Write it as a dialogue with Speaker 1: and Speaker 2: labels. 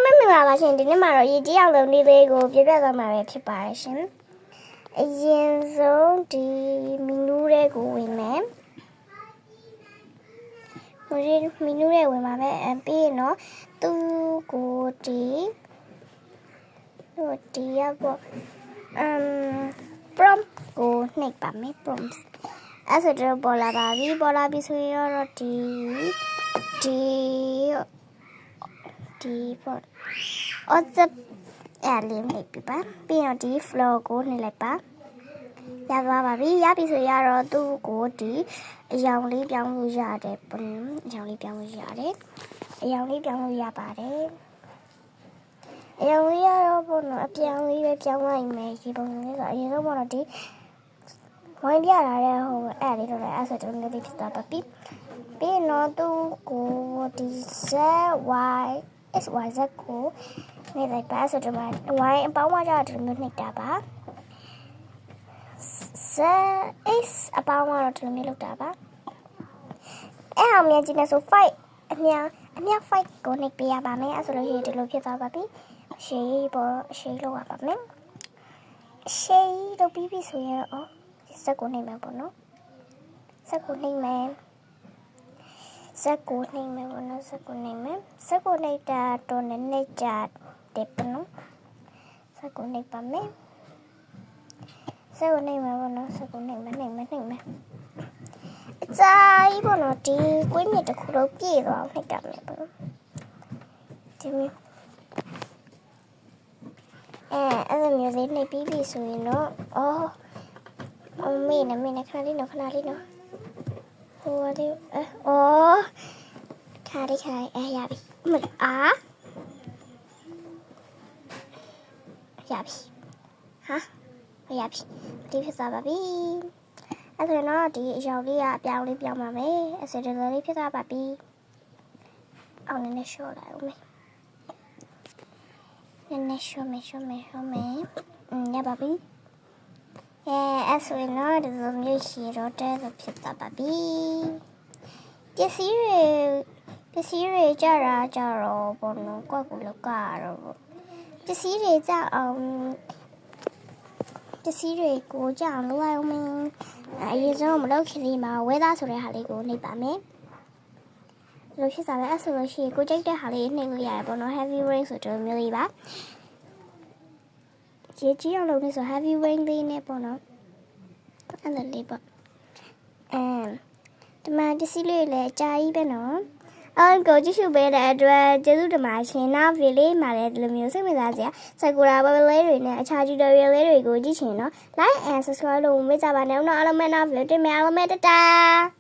Speaker 1: မင်္ဂလာပါရှင်ဒီနေ့မှာတော့ရေကြီးအောင်လုံးလေးလေးကိုပြပြသွားမှာပဲဖြစ်ပါတယ်ရှင်အရင်ဆုံးဒီမီနူးတွေကိုဝင်မယ်မီနူးတွေဝင်ပါမယ်ပြီးရင်တော့သူ့ကိုဒီရပေါ့prompt ကိုနှိပ်ပါမယ် prompt အဲ့ဆိုတော့ပေါ်လာပြီဆိုရင်တော့ဒီပေါ့ WhatsApp အဲ့လေးနှိပ်ပြပါပြီးတော့ဒီ flow ကိုနှိပ်လိုက်ပါရသွားပါပြီရပြီဆိုရတော့သူ့ကိုဒီအယောင်လေးပြောင်းလို့ရတယ်ပေါ့အယောင်လေးပြောင်းလို့ရပါတယ်အယောင်လေးပြောင်းလို့ရပါတယ်အယောင်လေးရတော့ပေါ့နော်အပြောင်းလေးပဲပြောင်းလိုက်မယ်ဒီပုံစံလေးဆိုအရင်ဆုံးပေါ့နော်ဒီဝိုင်းပြလာတဲ့ဟိုအဲ့လေးတော့အဲ့ဆိုတော့လည်းဖြစ်သွားပါပြီပြီးတော့သူ့ကိုဒီ XYZ ကိုနေလိုက်ပါဆိုတော့ဝိုင်းအပေါင်းဝကြတယ်မျိုးနှိပ်တာပါS အပေါင်းဝတော့ဒီလိုမျိုးလုပ်တာပါအဲ့အောင်မြန်ကြည့်နေဆို5အမြ5ကိုနှိပ်ပေးရပါမယ်အဲ့ဆိုလို့ရှိရင်ဒီလိုဖြစ်သွားပါပြီရှေးလောက်ရပါမယ်ရှေးလုပ်ပြီးပြီဆိုရင်စက်ကိုနှိပ်မယ်ပေါ့နော်စက်ကိုနှိပ်မယ်ပေါ့နော်စက်ကိုနှိပ်တာတော့နည်းနည်းကြာတယ်ပေါ့နော်စက်ကိုနှိပ်ပါမယ်ပေါ့နော်စက်ကိုနှိပ်မယ်အစာကြီးပေါ့နော်ဒီကွင်းမြစ်တစ်ခုလုံးပြည့်သွားအောင်နှိပ်တာမယ်ပေါ့နော်ဒီမျိုးအဲ့လိုမျိုးလေးနှိပ်ပြီးပြီဆိုရင်တော့မေးနေခဏလေးနော်ဟိုလေးခါရပြီရပြီရပြီဒီဖြစ်သွားပါပြီအဲ့ဒါတော့ဒီအရောင်လေးကအပြောင်းလေးပြောင်းပါမယ်အဲ့ဒါလေးဖြစ်သွားပါပြီအောင်နည်းနည်းရှော့လိုက်ဦးမယ်နည်းနည်းရှော့မယ်ရပါပြီအဲ့ဆိုရင်တော့ဒီလိုမျိုးရှိတော့တဲ့ဖြစ်သွားပါပြီပစ္စည်းတွေကြတော့ဘောနော်ကွက်ကိုလောက်ကတော့ပစ္စည်းတွေကိုကြအောင်လုပ်ရအောင်အရင်ဆုံးမလုပ်ခင်လေးမှာဝဲသားဆိုတဲ့ဟာလေးကိုနှိပ်ပါမယ်လို့ဖြစ်စားလဲအဲ့ဆိုလို့ရှိရင်ကိုကြိုက်တဲ့ဟာလေးနှိပ်လို့ရတယ်ပေါ့နော် heavy rain ဆိုတော့မျိုးလေးပါရေကြီးအောင်လုပ်နေဆို heavy rain လေးနဲ့ပေါ့နော်အဲ့ဒါလေးပေါ့ဒီမှာပစ္စည်းလေးလည်းအကြာကြီးပဲနော်ကိုကြည့်ရှုပေးတဲ့အတွက်ကျေးဇူးတင်ပါတယ်ရှင်နောက်ဗီဒီယိုလေးမှာလည်းဒီလိုမျိုးစိတ်ဝင်စားစရာဆာကူရာဘဘလေးတွေနဲ့အခြား tutorial လေးတွေကိုကြည့်ချင်တော့ like and subscribe လုပ်ပေးကြပါနဲ့နောက်အားလုံးပဲနောက်ဗီဒီယိုတင်မယ်အားလုံးပဲတတာ